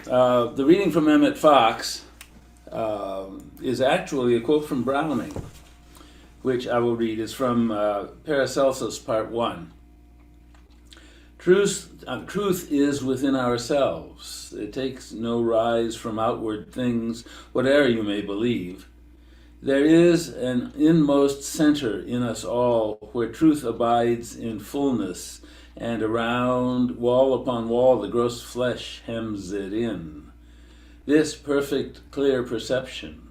The reading from Emmett Fox is actually a quote from Browning, which I will read. Is from Paracelsus, Part 1. Truth is within ourselves. It takes no rise from outward things, whate'er you may believe. There is an inmost center in us all, where truth abides in fullness, and around, wall upon wall, the gross flesh hems it in. This perfect, clear perception,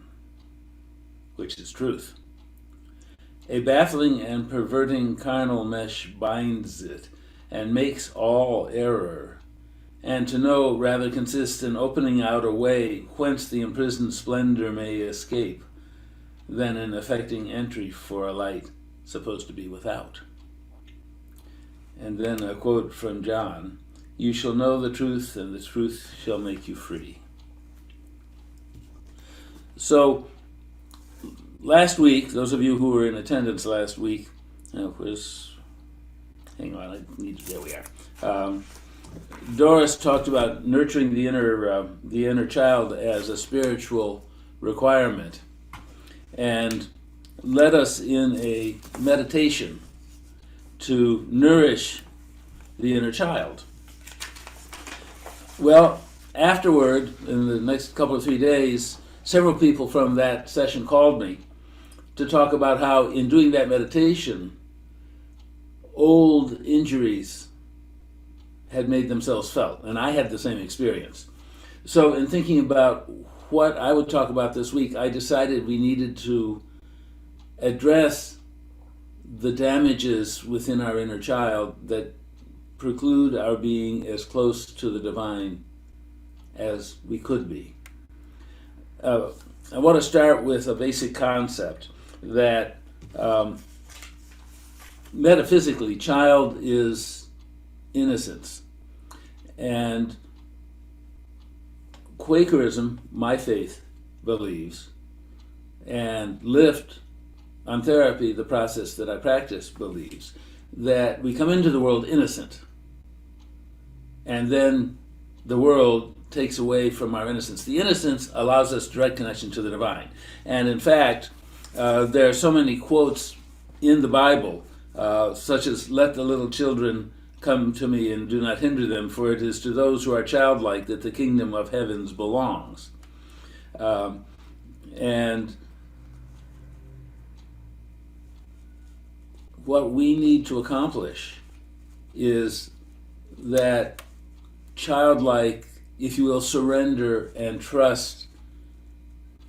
which is truth. A baffling and perverting carnal mesh binds it, and makes all error. And to know rather consists in opening out a way whence the imprisoned splendor may escape, than in effecting entry for a light supposed to be without. And then a quote from John: "You shall know the truth, and the truth shall make you free." So, last week, those of you who were in attendance last week, hang on, there we are. Doris talked about nurturing the inner child as a spiritual requirement, and led us in a meditation to nourish the inner child. Well, afterward, in the next couple of 3 days, several people from that session called me to talk about how, in doing that meditation, old injuries had made themselves felt, and I had the same experience. So in thinking about what I would talk about this week, I decided we needed to address the damages within our inner child that preclude our being as close to the divine as we could be. I want to start with a basic concept that metaphysically, child is innocence. And Quakerism, my faith, believes, and Lift on therapy, the process that I practice, believes, that we come into the world innocent, and then the world takes away from our innocence. The innocence allows us direct connection to the divine. And in fact, there are so many quotes in the Bible, such as, "Let the little children come to me and do not hinder them, for it is to those who are childlike that the kingdom of heavens belongs." And what we need to accomplish is that childlike, if you will, surrender and trust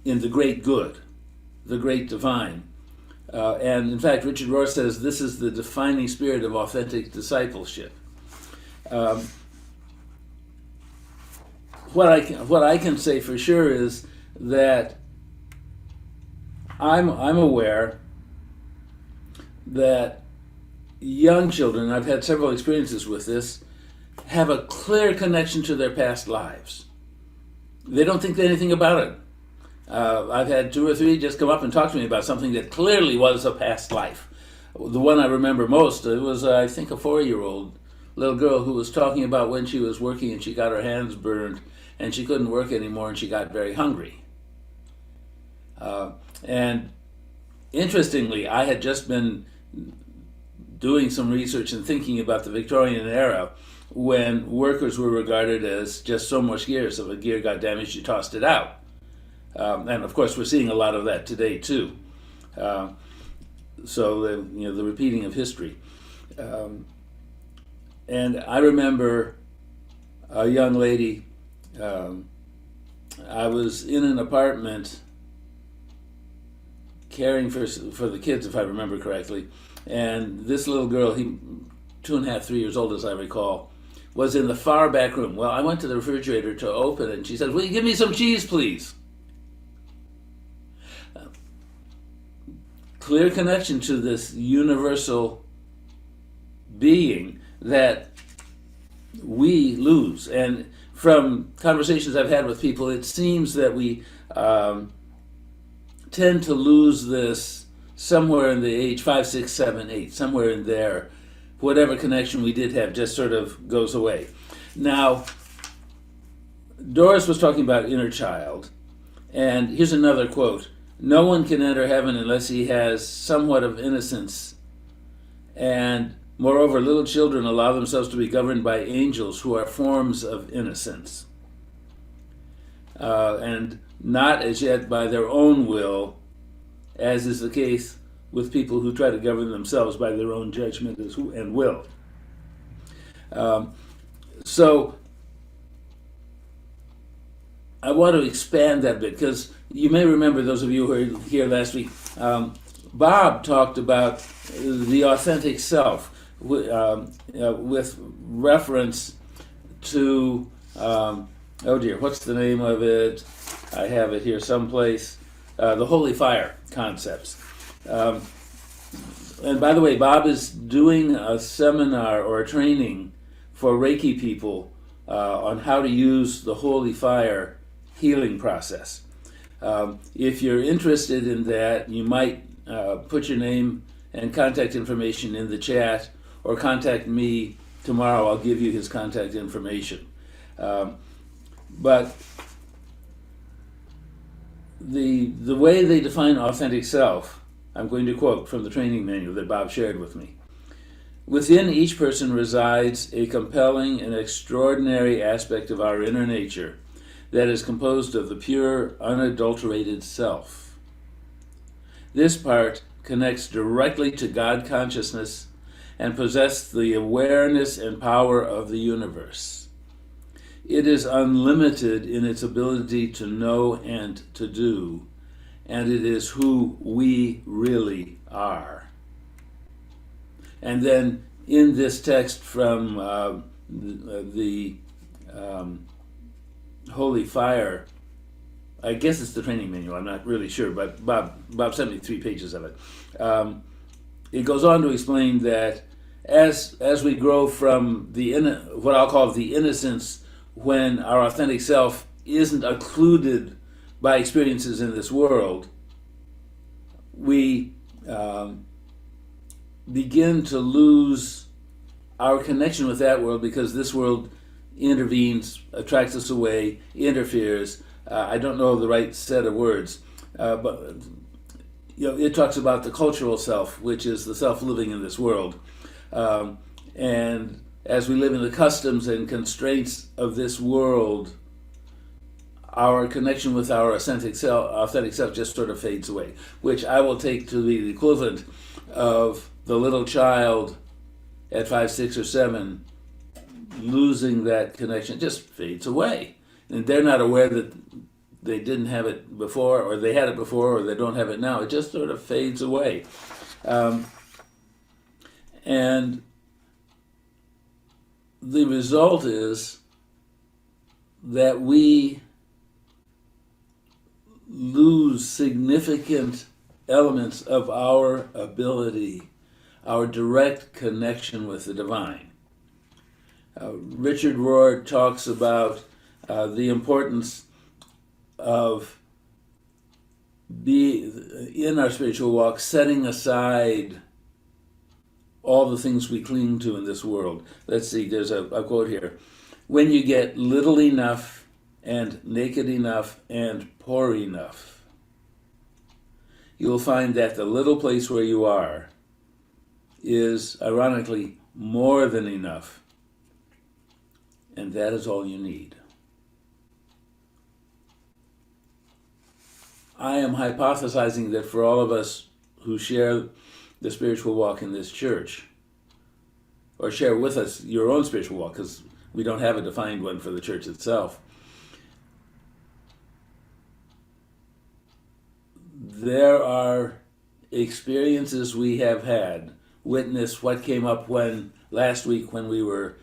in the great good, the great divine. And in fact, Richard Rohr says this is the defining spirit of authentic discipleship. What I can say for sure is that I'm aware that young children, I've had several experiences with this, have a clear connection to their past lives. They don't think anything about it. I've had 2 or 3 just come up and talk to me about something that clearly was a past life. The one I remember most, it was, I think, a 4-year-old little girl who was talking about when she was working and she got her hands burned and she couldn't work anymore and she got very hungry. And interestingly, I had just been doing some research and thinking about the Victorian era, when workers were regarded as just so much gear, so if a gear got damaged, you tossed it out. And of course, we're seeing a lot of that today too. So the repeating of history. And I remember a young lady. I was in an apartment caring for the kids, if I remember correctly, and this little girl, 2.5, 3 years old, as I recall, was in the far back room. Well, I went to the refrigerator to open it, and she said, "Will you give me some cheese, please?" Clear connection to this universal being that we lose. And from conversations I've had with people, it seems that we tend to lose this somewhere in the age 5, 6, 7, 8, somewhere in there. Whatever connection we did have just sort of goes away. Now, Doris was talking about inner child, and here's another quote. No one can enter heaven unless he has somewhat of innocence, and moreover, little children allow themselves to be governed by angels who are forms of innocence, and not as yet by their own will, as is the case with people who try to govern themselves by their own judgment and will. So I want to expand that bit because you may remember, those of you who were here last week, Bob talked about the authentic self with reference to, oh dear, what's the name of it? I have it here someplace. The holy fire concepts. And by the way, Bob is doing a seminar or a training for Reiki people on how to use the holy fire healing process. If you're interested in that, you might put your name and contact information in the chat, or contact me tomorrow. I'll give you his contact information. But the way they define authentic self, I'm going to quote from the training manual that Bob shared with me. Within each person resides a compelling and extraordinary aspect of our inner nature that is composed of the pure, unadulterated self. This part connects directly to God consciousness and possesses the awareness and power of the universe. It is unlimited in its ability to know and to do, and it is who we really are. And then in this text from the Holy Fire, I guess it's the training manual, I'm not really sure, but Bob sent me 3 pages of it. It goes on to explain that as we grow from what I'll call the innocence, when our authentic self isn't occluded by experiences in this world, we begin to lose our connection with that world, because this world intervenes, attracts us away, interferes. I don't know the right set of words, but it talks about the cultural self, which is the self living in this world. And as we live in the customs and constraints of this world, our connection with our authentic self just sort of fades away, which I will take to be the equivalent of the little child at 5, 6, or 7 losing that connection. It just fades away. And they're not aware that they didn't have it before, or they had it before, or they don't have it now. It just sort of fades away. And the result is that we lose significant elements of our ability, our direct connection with the divine. Richard Rohr talks about the importance of in our spiritual walk, setting aside all the things we cling to in this world. Let's see, there's a quote here. When you get little enough and naked enough and poor enough, you'll find that the little place where you are is, ironically, more than enough. And that is all you need. I am hypothesizing that for all of us who share the spiritual walk in this church, or share with us your own spiritual walk, because we don't have a defined one for the church itself, there are experiences we have had. Witness what came up last week when we were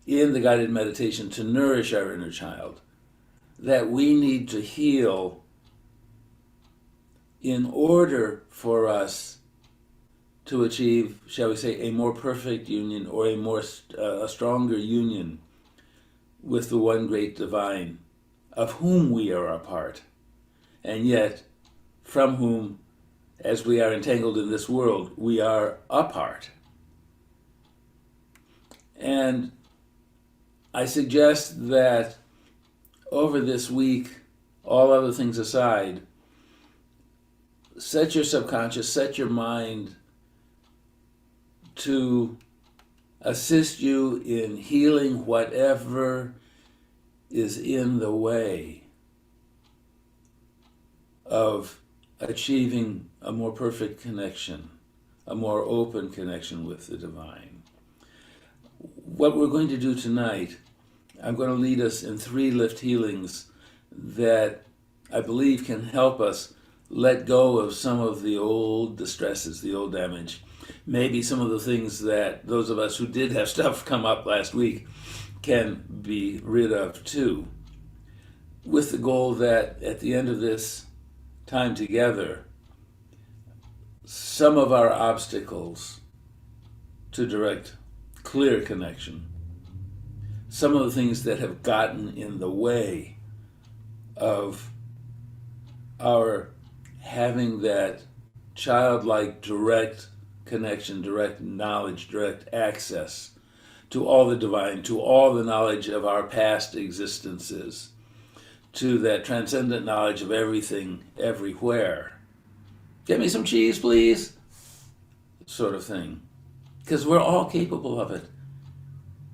in the guided meditation to nourish our inner child, that we need to heal in order for us to achieve, shall we say, a more perfect union, or a stronger union with the one great divine, of whom we are a part, and yet from whom, as we are entangled in this world, we are apart. And I suggest that over this week, all other things aside, set your subconscious, set your mind to assist you in healing whatever is in the way of achieving a more perfect connection, a more open connection with the divine. What we're going to do tonight, I'm going to lead us in 3 lift healings that I believe can help us let go of some of the old distresses, the old damage. Maybe some of the things that those of us who did have stuff come up last week can be rid of too, with the goal that at the end of this time together, some of our obstacles to direct, clear connection, some of the things that have gotten in the way of our having that childlike direct connection, direct knowledge, direct access to all the divine, to all the knowledge of our past existences, to that transcendent knowledge of everything, everywhere. Get me some cheese, please, sort of thing. Because we're all capable of it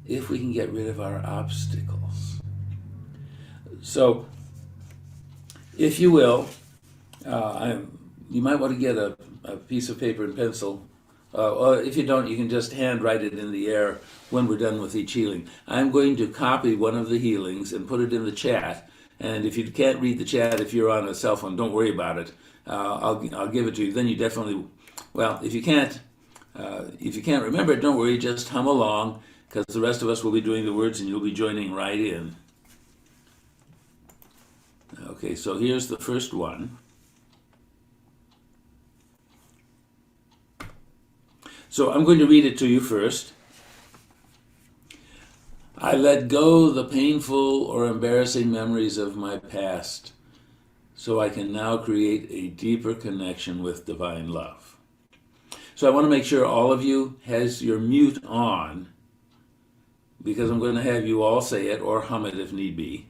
if we can get rid of our obstacles. So, if you will, you might want to get a piece of paper and pencil. Or if you don't, you can just hand write it in the air when we're done with each healing. I'm going to copy one of the healings and put it in the chat. And if you can't read the chat, if you're on a cell phone, don't worry about it. I'll give it to you. Then you definitely, well, if you can't remember it, don't worry. Just hum along, because the rest of us will be doing the words, and you'll be joining right in. Okay, so here's the first one. So I'm going to read it to you first. I let go the painful or embarrassing memories of my past, so I can now create a deeper connection with divine love. So I want to make sure all of you has your mute on, because I'm going to have you all say it or hum it if need be.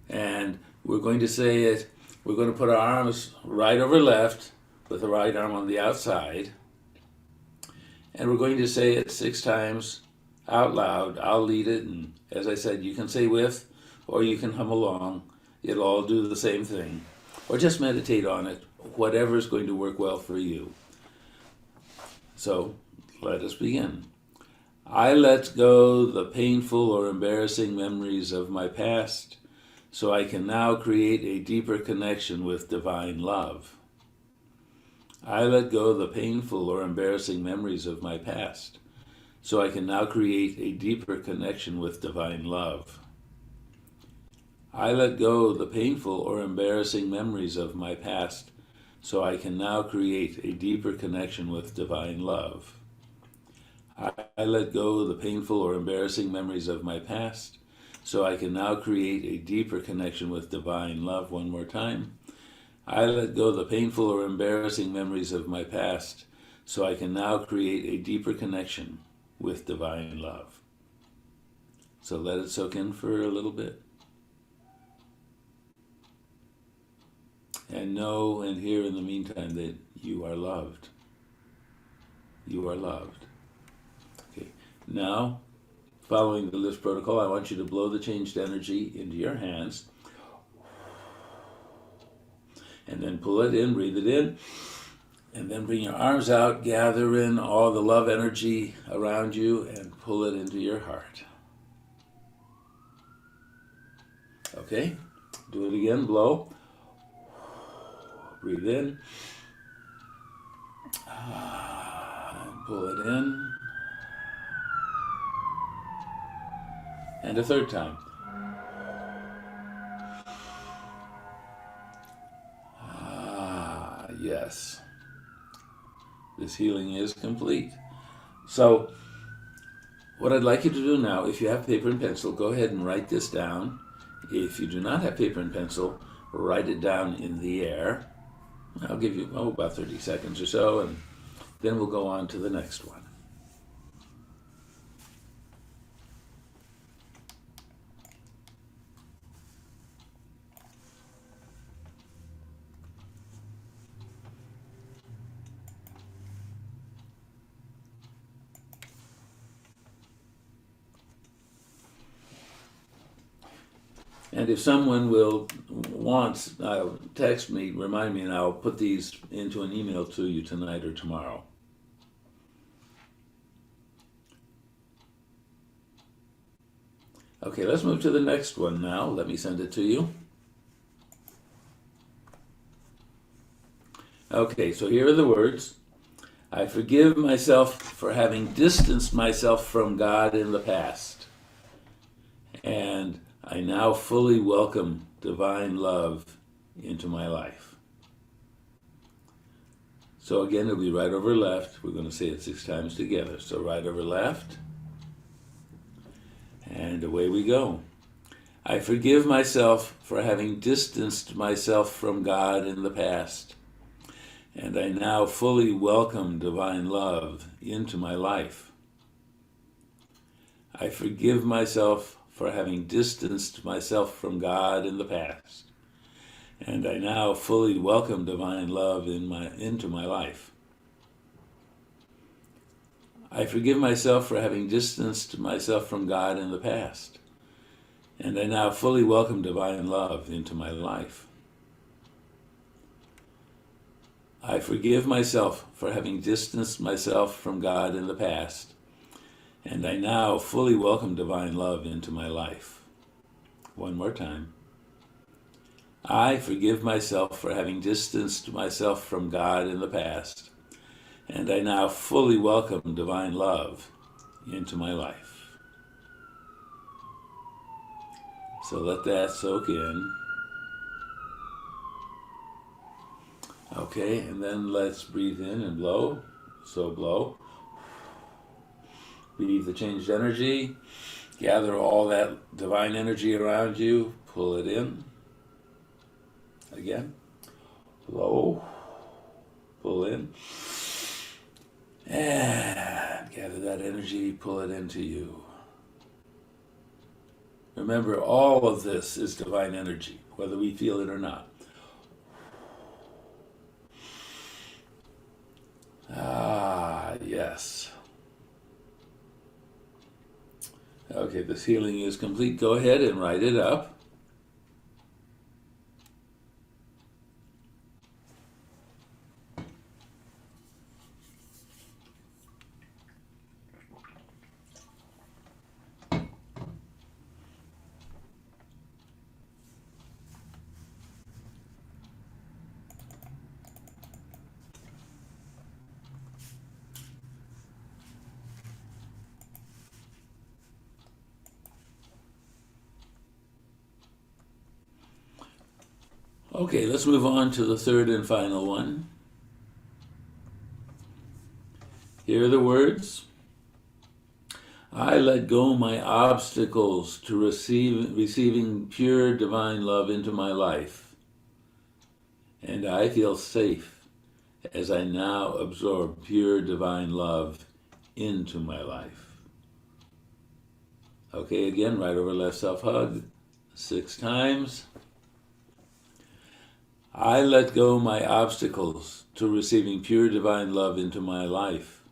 And we're going to say it, we're going to put our arms right over left with the right arm on the outside. And we're going to say it 6 times out loud. I'll lead it, and as I said, you can say with, or you can hum along. It'll all do the same thing. Or just meditate on it, whatever is going to work well for you. So, let us begin. I let go the painful or embarrassing memories of my past, so I can now create a deeper connection with divine love. I let go the painful or embarrassing memories of my past, so I can now create a deeper connection with divine love. I let go the painful or embarrassing memories of my past, so I can now create a deeper connection with divine love. I let go the painful or embarrassing memories of my past, so I can now create a deeper connection with divine love. One more time. I let go the painful or embarrassing memories of my past, so I can now create a deeper connection with divine love. So let it soak in for a little bit. And know and hear in the meantime that you are loved. You are loved. Okay. Now, following the lift protocol, I want you to blow the changed energy into your hands. And then pull it in, breathe it in, and then bring your arms out, gather in all the love energy around you, and pull it into your heart. Okay, do it again, blow, breathe in, and pull it in, and a third time. Yes, this healing is complete. So, what I'd like you to do now, if you have paper and pencil, go ahead and write this down. If you do not have paper and pencil, write it down in the air. I'll give you about 30 seconds or so, and then we'll go on to the next one. And if someone wants, text me, remind me, and I'll put these into an email to you tonight or tomorrow. Okay, let's move to the next one now. Let me send it to you. Okay, so here are the words. I forgive myself for having distanced myself from God in the past, and I now fully welcome divine love into my life. So again, it'll be right over left. We're going to say it 6 times together. So right over left, and away we go. I forgive myself for having distanced myself from God in the past, and I now fully welcome divine love into my life. I forgive myself for having distanced myself from God in the past, and I now fully welcome divine love into my life. I forgive myself for having distanced myself from God in the past, and I now fully welcome divine love into my life. I forgive myself for having distanced myself from God in the past, and I now fully welcome divine love into my life. One more time. I forgive myself for having distanced myself from God in the past, and I now fully welcome divine love into my life. So let that soak in. Okay, and then let's breathe in and blow. So blow. Breathe the changed energy. Gather all that divine energy around you. Pull it in. Again. Blow. Pull in. And gather that energy. Pull it into you. Remember, all of this is divine energy, whether we feel it or not. Yes. Okay, this healing is complete. Go ahead and write it up. Okay, let's move on to the third and final one. Here are the words. I let go my obstacles to receiving pure divine love into my life, and I feel safe as I now absorb pure divine love into my life. Okay, again, right over left self-hug, 6 times. I let go my obstacles to receiving pure divine love into my life,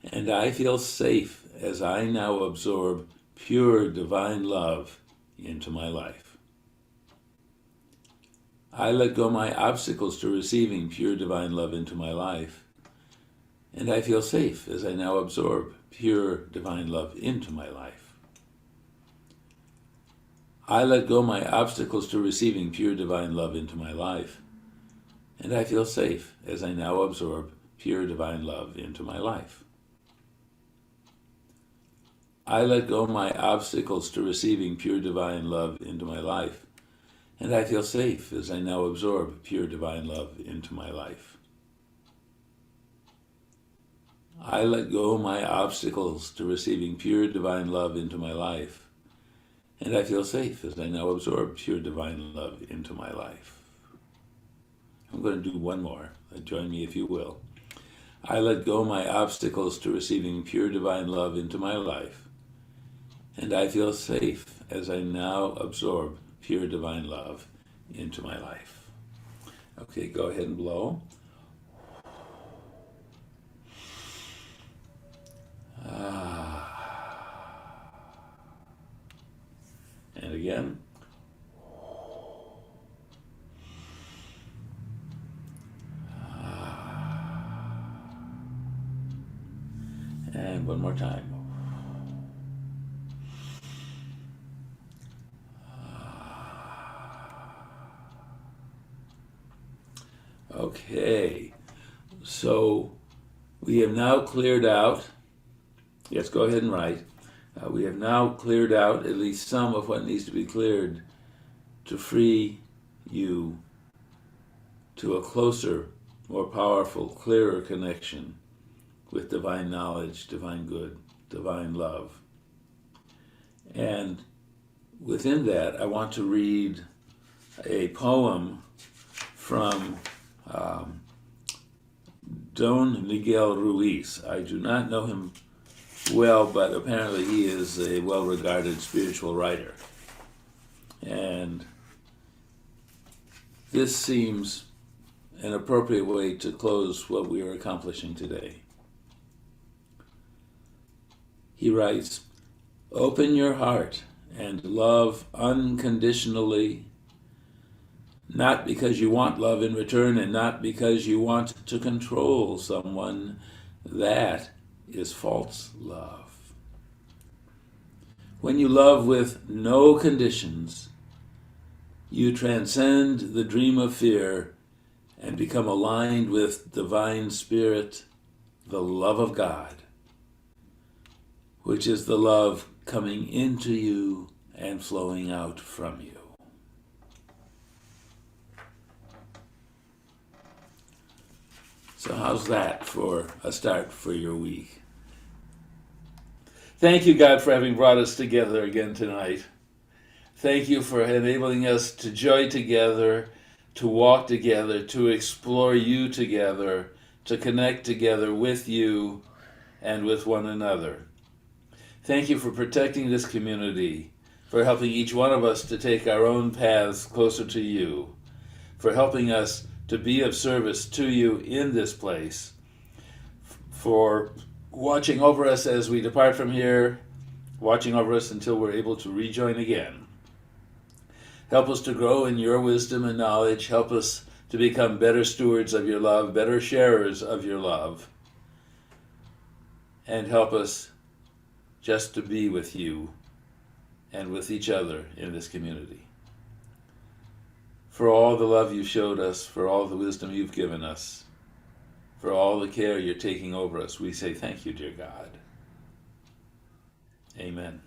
and I feel safe as I now absorb pure divine love into my life. I let go my obstacles to receiving pure divine love into my life, and I feel safe as I now absorb pure divine love into my life. I let go my obstacles to receiving pure divine love into my life, and I feel safe as I now absorb pure divine love into my life. I let go my obstacles to receiving pure divine love into my life, and I feel safe as I now absorb pure divine love into my life. I let go my obstacles to receiving pure divine love into my life, and I feel safe as I now absorb pure divine love into my life. I'm going to do one more. Join me if you will. I let go my obstacles to receiving pure divine love into my life, and I feel safe as I now absorb pure divine love into my life. Okay, go ahead and blow. And again. again, one more time. Okay, so we have now cleared out, yes, go ahead and write. We have now cleared out at least some of what needs to be cleared to free you to a closer, more powerful, clearer connection with divine knowledge, divine good, divine love. And within that, I want to read a poem from Don Miguel Ruiz. I do not know him well, but apparently he is a well-regarded spiritual writer. And this seems an appropriate way to close what we are accomplishing today. He writes, "Open your heart and love unconditionally, not because you want love in return and not because you want to control someone. That is false love. When you love with no conditions, you transcend the dream of fear and become aligned with divine spirit, the love of God, which is the love coming into you and flowing out from you." So how's that for a start for your week? Thank you, God, for having brought us together again tonight. Thank you for enabling us to joy together, to walk together, to explore you together, to connect together with you and with one another. Thank you for protecting this community, for helping each one of us to take our own paths closer to you, for helping us to be of service to you in this place, for watching over us as we depart from here, watching over us until we're able to rejoin again. Help us to grow in your wisdom and knowledge. Help us to become better stewards of your love, better sharers of your love, and help us just to be with you and with each other in this community. For all the love you've showed us, for all the wisdom you've given us, for all the care you're taking over us, we say thank you, dear God. Amen.